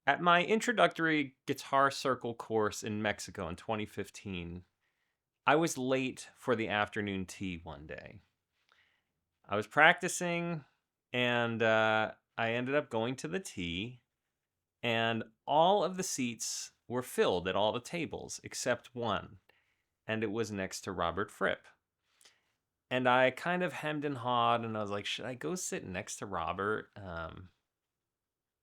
At my introductory guitar circle course in Mexico in 2015, I was late for the afternoon tea one day. I was practicing and I ended up going to the tea, and all of the seats were filled at all the tables except one, and it was next to Robert Fripp. And I kind of hemmed and hawed, and I was like, should I go sit next to Robert?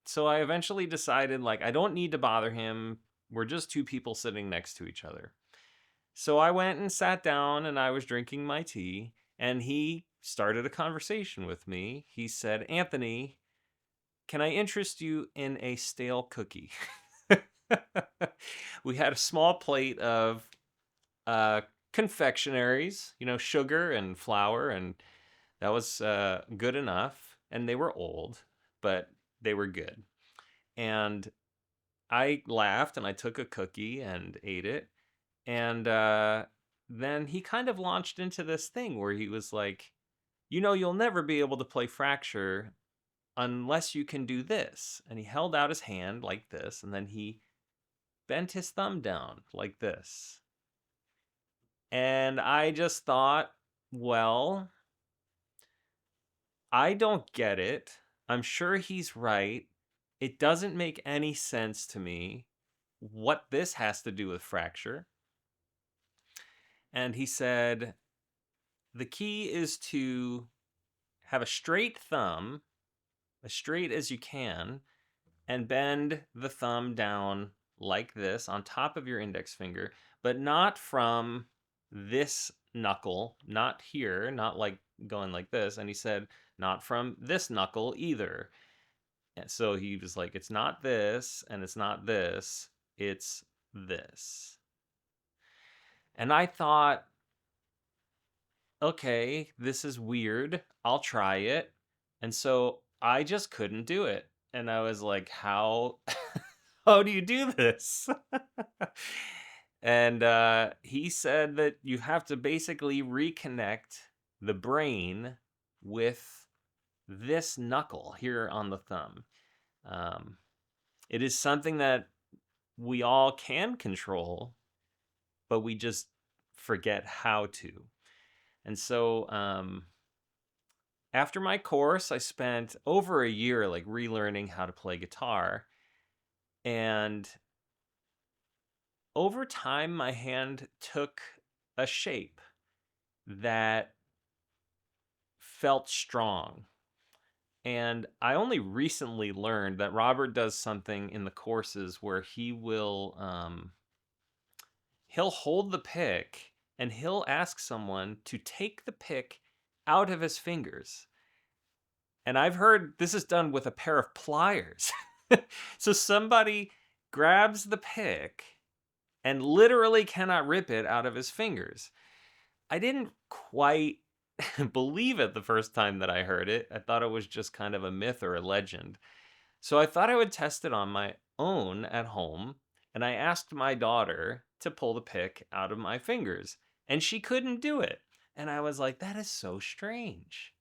So I eventually decided, like, I don't need to bother him. We're just two people sitting next to each other. So I went and sat down and I was drinking my tea, and he started a conversation with me. He said, Anthony, can I interest you in a stale cookie? We had a small plate of uh, confectionaries, sugar and flour, and that was good enough. And they were old, but they were good. And I laughed and I took a cookie and ate it. And then he kind of launched into this thing where he was like, you'll never be able to play Fracture unless you can do this. And he held out his hand like this, and then he bent his thumb down like this. And I just thought, well, I don't get it. I'm sure he's right. It doesn't make any sense to me what this has to do with Fracture. And he said, the key is to have a straight thumb, as straight as you can, and bend the thumb down like this on top of your index finger, but not from this knuckle, not here, not like going like this. And he said, not from this knuckle either. And so he was like, it's not this, and it's not this, it's this. And I thought, okay, this is weird. I'll try it. And so I just couldn't do it. And I was like, how how do you do this? And he said that you have to basically reconnect the brain with this knuckle here on the thumb. Um, it is something that we all can control, but we just forget how to. And so after my course, I spent over a year like relearning how to play guitar. And over time, my hand took a shape that felt strong. And I only recently learned that Robert does something in the courses where he'll hold the pick and he'll ask someone to take the pick out of his fingers. And I've heard this is done with a pair of pliers. So somebody grabs the pick and literally cannot rip it out of his fingers. I didn't quite believe it the first time that I heard it. I thought it was just kind of a myth or a legend. So I thought I would test it on my own at home, and I asked my daughter to pull the pick out of my fingers, and she couldn't do it. And I was like, that is so strange.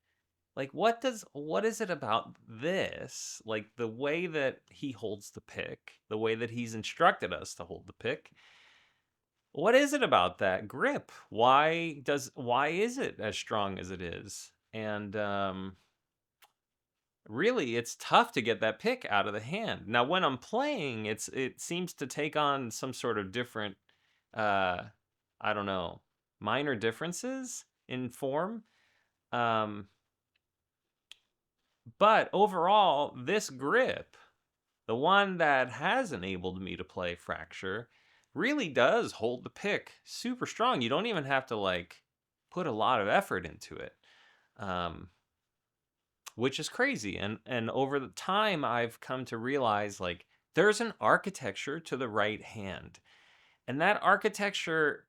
Like, what is it about this? Like the way that he holds the pick, the way that he's instructed us to hold the pick. What is it about that grip? Why is it as strong as it is? And really, it's tough to get that pick out of the hand. Now, when I'm playing, it seems to take on some sort of different, uh, I don't know, minor differences in form. Um, but overall, this grip, the one that has enabled me to play Fracture, really does hold the pick super strong. You don't even have to like put a lot of effort into it. Um, which is crazy. And over the time I've come to realize like there's an architecture to the right hand. And that architecture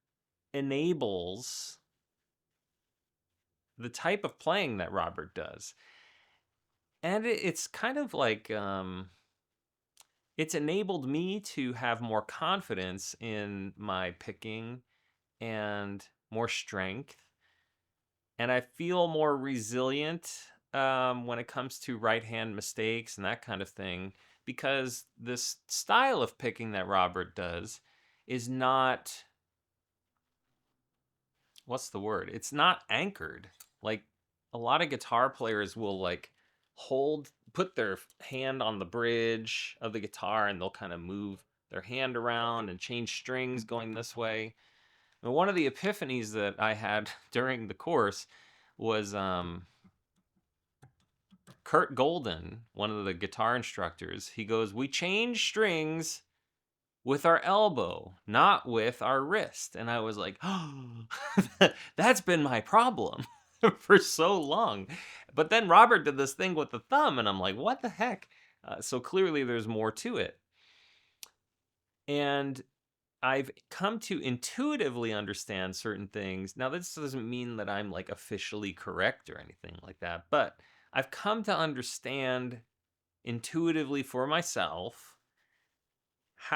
enables the type of playing that Robert does. And it's kind of like it's enabled me to have more confidence in my picking and more strength. And I feel more resilient when it comes to right hand mistakes and that kind of thing because this style of picking that Robert does is not, what's the word? It's not anchored. Like a lot of guitar players will like put their hand on the bridge of the guitar and they'll kind of move their hand around and change strings going this way. And one of the epiphanies that I had during the course was Kurt Golden, one of the guitar instructors. He goes, "We change strings with our elbow, not with our wrist." And I was like, oh, that's been my problem for so long. But then Robert did this thing with the thumb, and I'm like, what the heck? So clearly there's more to it. And I've come to intuitively understand certain things. Now, this doesn't mean that I'm like officially correct or anything like that, but I've come to understand intuitively for myself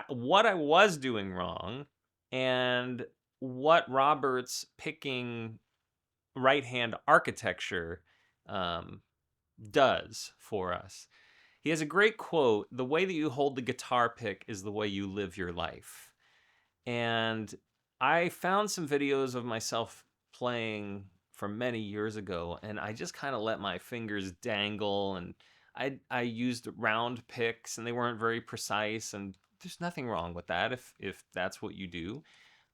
what I was doing wrong and what Robert's picking right hand architecture does for us. He has a great quote: "The way that you hold the guitar pick is the way you live your life." And I found some videos of myself playing from many years ago, and I just kind of let my fingers dangle, and I used round picks, and they weren't very precise, and there's nothing wrong with that if that's what you do.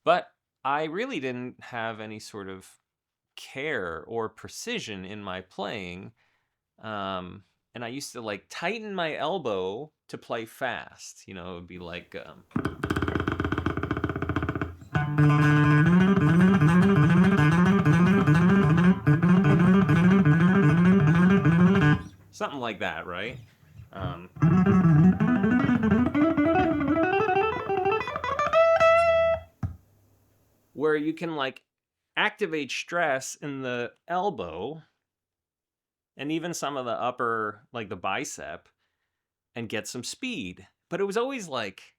But I really didn't have any sort of care or precision in my playing. And I used to like tighten my elbow to play fast. You know, it would be like something like that, right? Um, where you can like activate stress in the elbow and even some of the upper, like the bicep, and get some speed. But it was always like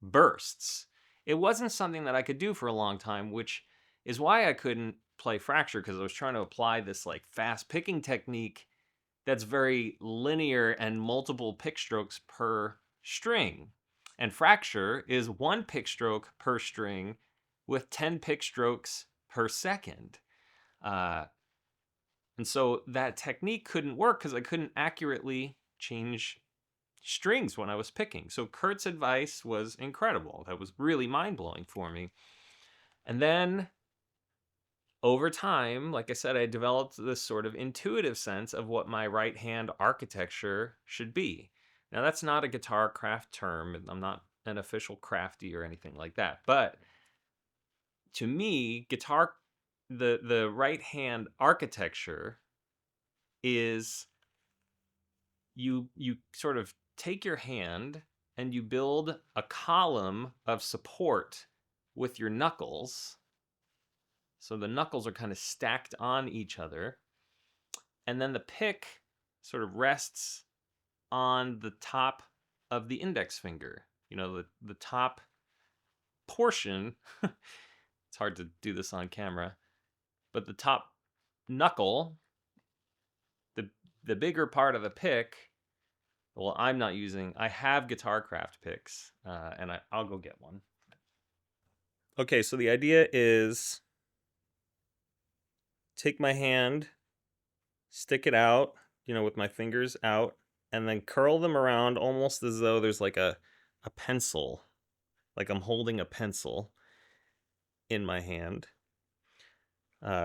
bursts. It wasn't something that I could do for a long time, which is why I couldn't play Fracture, because I was trying to apply this like fast picking technique that's very linear and multiple pick strokes per string. And Fracture is one pick stroke per string with 10 pick strokes per second. Uh, and so that technique couldn't work because I couldn't accurately change strings when I was picking. So Kurt's advice was incredible. That was really mind-blowing for me. And then over time, like I said, I developed this sort of intuitive sense of what my right hand architecture should be. Now, that's not a guitar craft term. I'm not an official crafty or anything like that. But to me, the right hand architecture is you sort of take your hand and you build a column of support with your knuckles. So the knuckles are kind of stacked on each other. And then the pick sort of rests on the top of the index finger. You know, the top portion. It's hard to do this on camera, but the top knuckle, the bigger part of the pick. Well, I'm not using. I have Guitarcraft picks, and I'll go get one. Okay, so the idea is take my hand, stick it out, you know, with my fingers out, and then curl them around almost as though there's like a pencil, like I'm holding a pencil in my hand.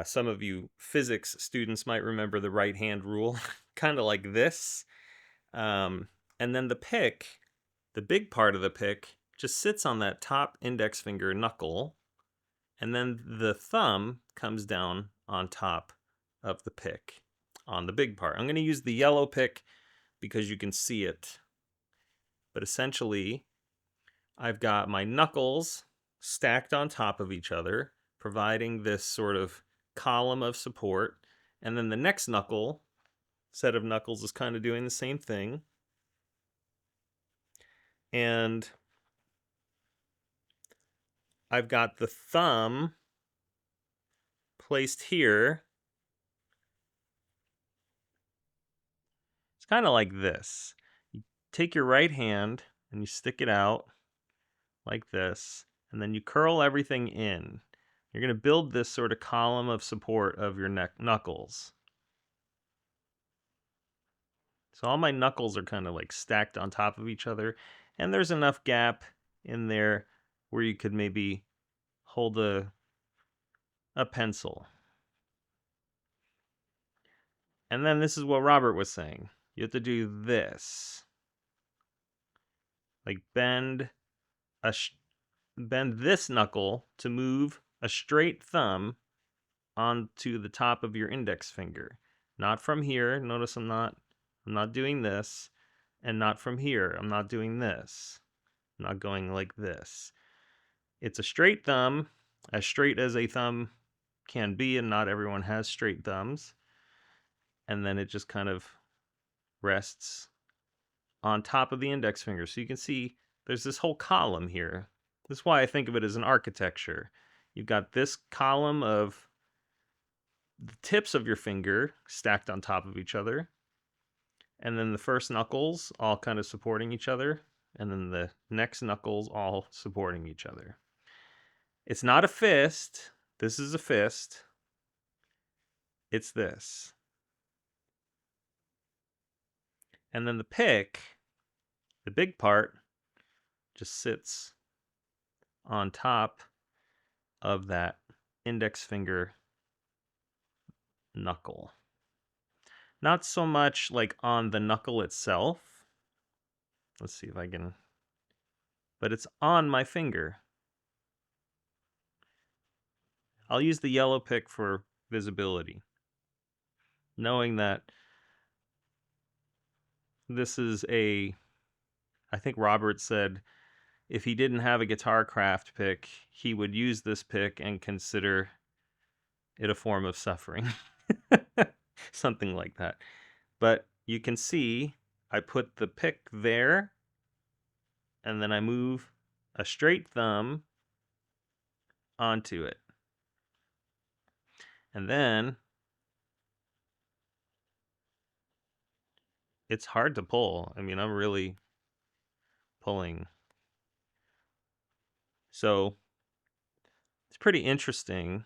Some of you physics students might remember the right hand rule, kind of like this. And then the pick, the big part of the pick, just sits on that top index finger knuckle, and then the thumb comes down on top of the pick on the big part. I'm going to use the yellow pick because you can see it. But essentially, I've got my knuckles stacked on top of each other, providing this sort of column of support. And then the next set of knuckles is kind of doing the same thing. And I've got the thumb placed here. It's kind of like this. take your right hand and you stick it out like this, and then you curl everything in. You're going to build this sort of column of support of your knuckles. So all my knuckles are kind of like stacked on top of each other, and there's enough gap in there where you could maybe hold a pencil. And then this is what Robert was saying. You have to do this. Like bend this knuckle to move a straight thumb onto the top of your index finger. Not from here. Notice I'm not doing this. And not from here. I'm not doing this. I'm not going like this. It's a straight thumb, as straight as a thumb can be, and not everyone has straight thumbs. And then it just kind of rests on top of the index finger. So you can see there's this whole column here. This is why I think of it as an architecture. You've got this column of the tips of your finger stacked on top of each other. And then the first knuckles all kind of supporting each other. And then the next knuckles all supporting each other. It's not a fist. This is a fist. It's this. And then the pick, the big part, just sits on top of that index finger knuckle. Not so much like on the knuckle itself. Let's see if I can. But it's on my finger. I'll use the yellow pick for visibility. Knowing that this is I think Robert said if he didn't have a Guitar Craft pick, he would use this pick and consider it a form of suffering. Something like that. But you can see I put the pick there, and then I move a straight thumb onto it. And then it's hard to pull. I mean, I'm really pulling. So it's pretty interesting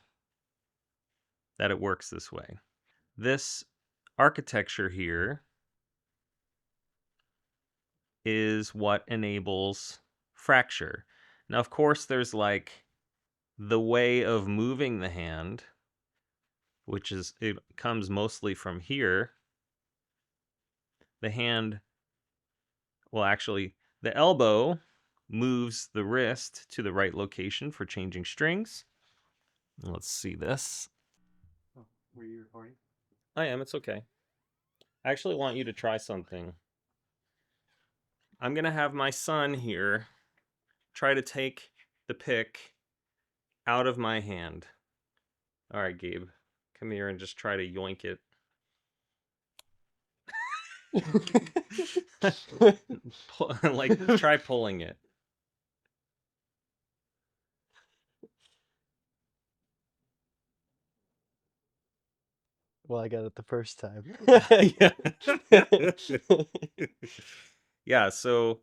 that it works this way. This architecture here is what enables fracture. Now, of course, there's like the way of moving the hand, which is, it comes mostly from here. The hand, well, actually, the elbow moves the wrist to the right location for changing strings. Let's see this. Oh, were you recording? I am, it's okay. I actually want you to try something. I'm going to have my son here try to take the pick out of my hand. All right, Gabe, come here and just try to yoink it. Like, try pulling it. Well, I got it the first time. Yeah, so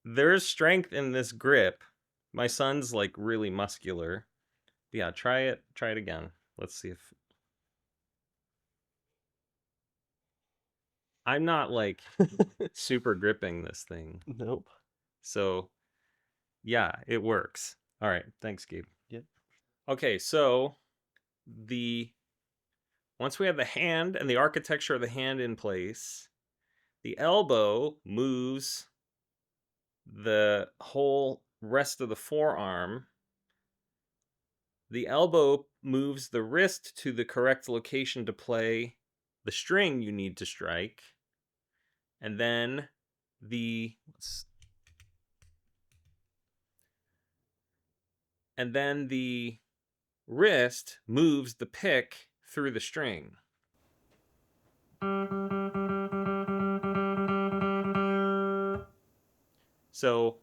there's strength in this grip. My son's like really muscular. Yeah, try it again. Let's see if I'm not like super gripping this thing. Nope. So yeah, it works. All right, thanks, Gabe. Yep. Okay, so once we have the hand and the architecture of the hand in place, the elbow moves the whole rest of the forearm. The elbow moves the wrist to the correct location to play the string you need to strike. And then the wrist moves the pick through the string. So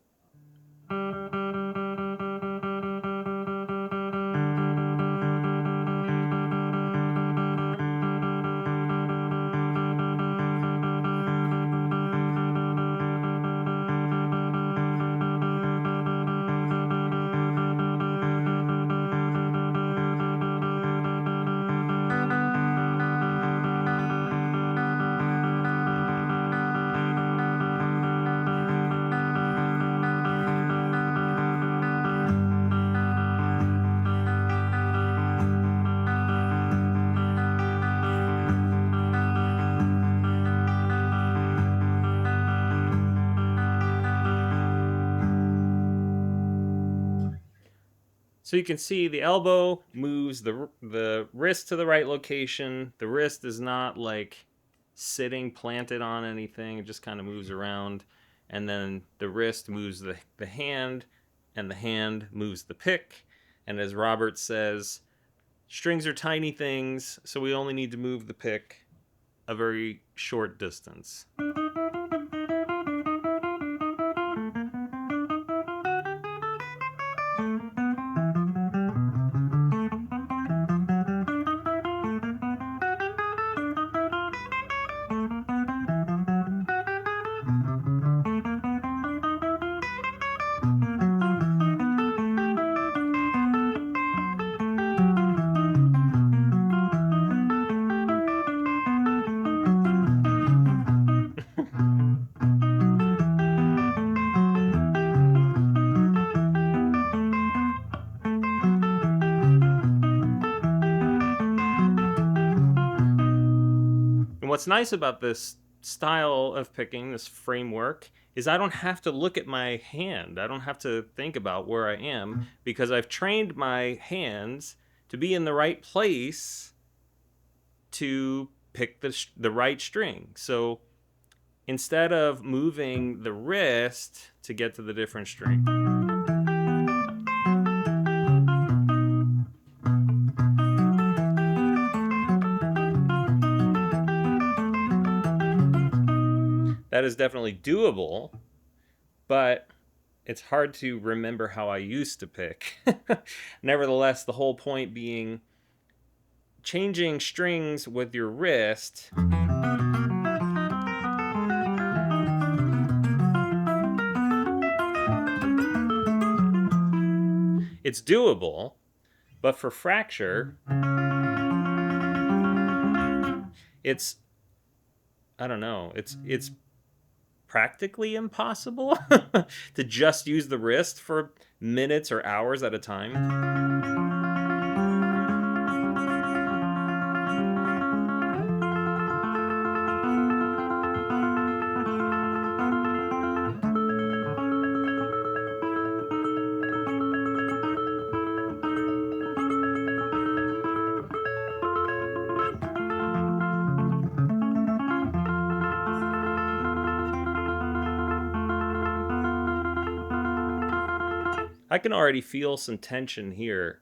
So you can see the elbow moves the wrist to the right location. The wrist is not like sitting planted on anything. It just kind of moves around. And then the wrist moves the hand, and the hand moves the pick. And as Robert says, strings are tiny things, so we only need to move the pick a very short distance. And what's nice about this style of picking, this framework, is I don't have to look at my hand. I don't have to think about where I am because I've trained my hands to be in the right place to pick the right string. So instead of moving the wrist to get to the different string, that is definitely doable, but it's hard to remember how I used to pick. Nevertheless, the whole point being changing strings with your wrist it's doable, but for fracture it's I don't know, it's practically impossible to just use the wrist for minutes or hours at a time. I can already feel some tension here,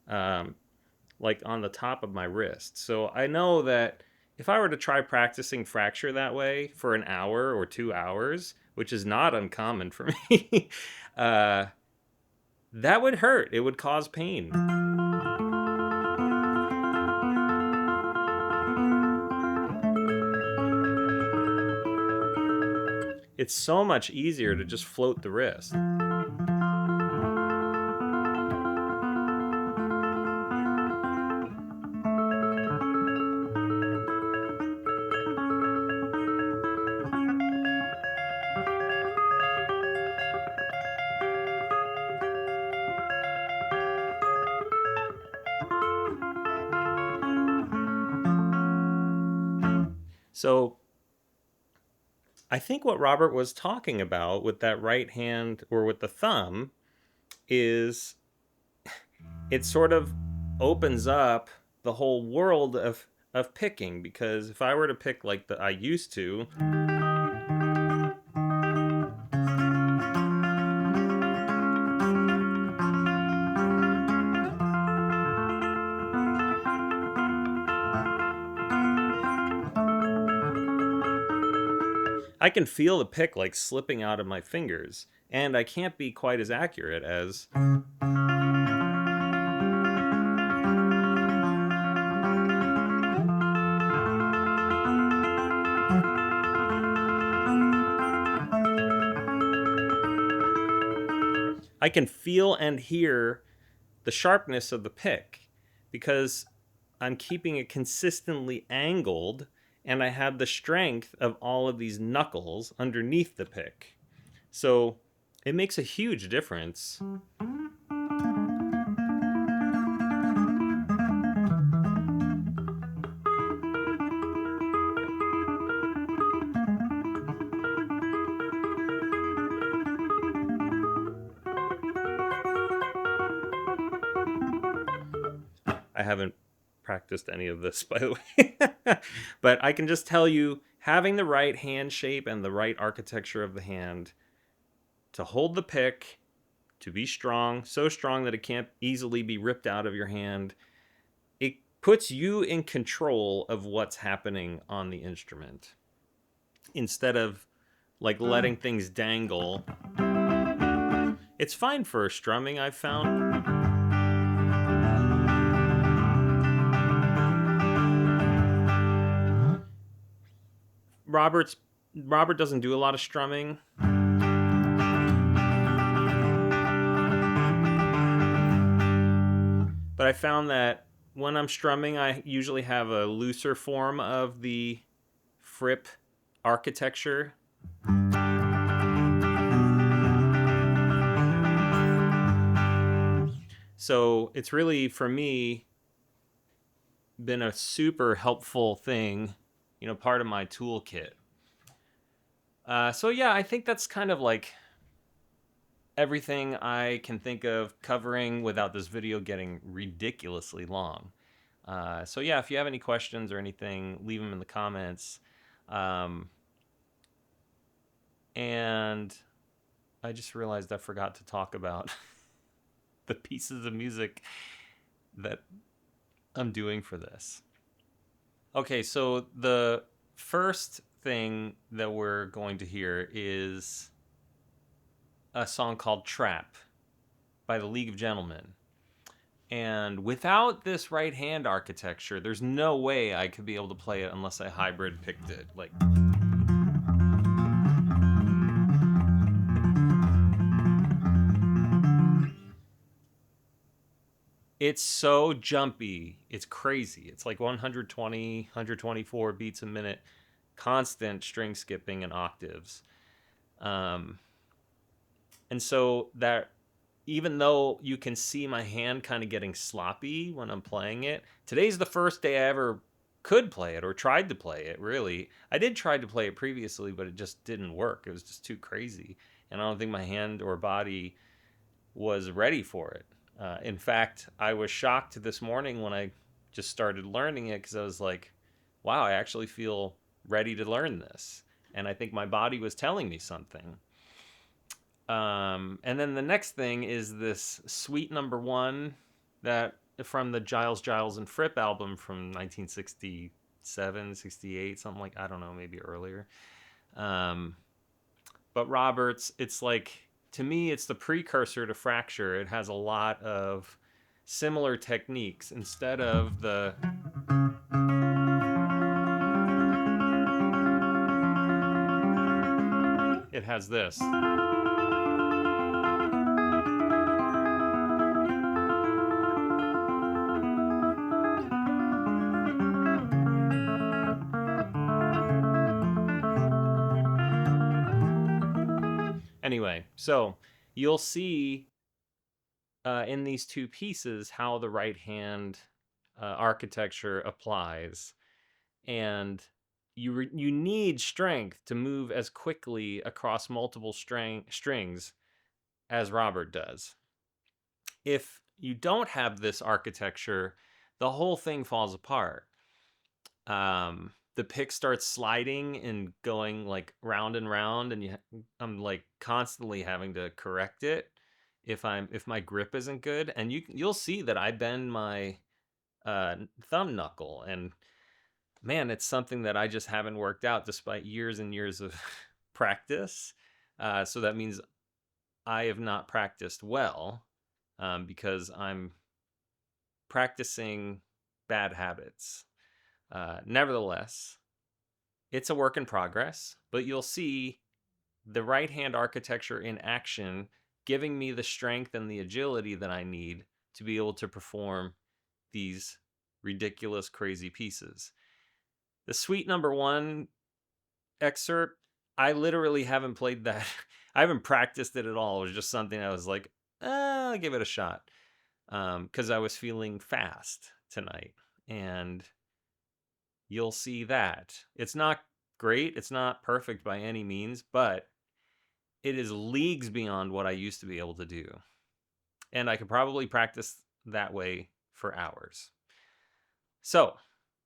like on the top of my wrist. So I know that if I were to try practicing fracture that way for an hour or 2 hours, which is not uncommon for me, that would hurt. It would cause pain. It's so much easier to just float the wrist. So I think what Robert was talking about with that right hand or with the thumb is it sort of opens up the whole world of picking, because if I were to pick like I used to, I can feel the pick like slipping out of my fingers, and I can't be quite as accurate as I can feel and hear the sharpness of the pick because I'm keeping it consistently angled, and I have the strength of all of these knuckles underneath the pick. So it makes a huge difference. I haven't practiced any of this, by the way. But I can just tell you, having the right hand shape and the right architecture of the hand to hold the pick, to be strong, so strong that it can't easily be ripped out of your hand, it puts you in control of what's happening on the instrument instead of like letting things dangle. It's fine for strumming, I've found. Robert doesn't do a lot of strumming. But I found that when I'm strumming, I usually have a looser form of the Fripp architecture. So it's really, for me, been a super helpful thing, part of my toolkit. So yeah, I think that's kind of like everything I can think of covering without this video getting ridiculously long. So yeah, if you have any questions or anything, leave them in the comments. And I just realized I forgot to talk about the pieces of music that I'm doing for this. Okay, so the first thing that we're going to hear is a song called Trap by the League of Gentlemen. And without this right hand architecture, there's no way I could be able to play it unless I hybrid picked it. Like, it's so jumpy. It's crazy. It's like 120, 124 beats a minute, constant string skipping and octaves. And so that even though you can see my hand kind of getting sloppy when I'm playing it, today's the first day I ever could play it or tried to play it, really. I did try to play it previously, but it just didn't work. It was just too crazy. And I don't think my hand or body was ready for it. In fact, I was shocked this morning when I just started learning it because I was like, wow, I actually feel ready to learn this. And I think my body was telling me something. And then the next thing is this Suite Number 1 that from the Giles and Fripp album from 1967, 68, something like, I don't know, maybe earlier. But Roberts, it's like, to me, it's the precursor to Fracture. It has a lot of similar techniques. Instead of the it has this. Anyway, so you'll see in these two pieces how the right hand architecture applies, and you need strength to move as quickly across multiple strings as Robert does. If you don't have this architecture, the whole thing falls apart. The pick starts sliding and going like round and round, and I'm like constantly having to correct it if my grip isn't good. And you'll see that I bend my thumb knuckle, and man, it's something that I just haven't worked out despite years and years of practice. So that means I have not practiced well, because I'm practicing bad habits. Nevertheless, it's a work in progress, but you'll see the right hand architecture in action, giving me the strength and the agility that I need to be able to perform these ridiculous, crazy pieces. The Suite Number 1 excerpt, I literally haven't played that. I haven't practiced it at all. It was just something I was like, I'll give it a shot, because I was feeling fast tonight. And you'll see that. It's not great. It's not perfect by any means, but it is leagues beyond what I used to be able to do. And I could probably practice that way for hours. So,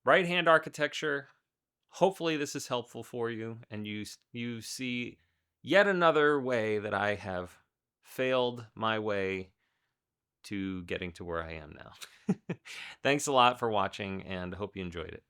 right hand architecture. Hopefully, this is helpful for you, and you see yet another way that I have failed my way to getting to where I am now. Thanks a lot for watching, and hope you enjoyed it.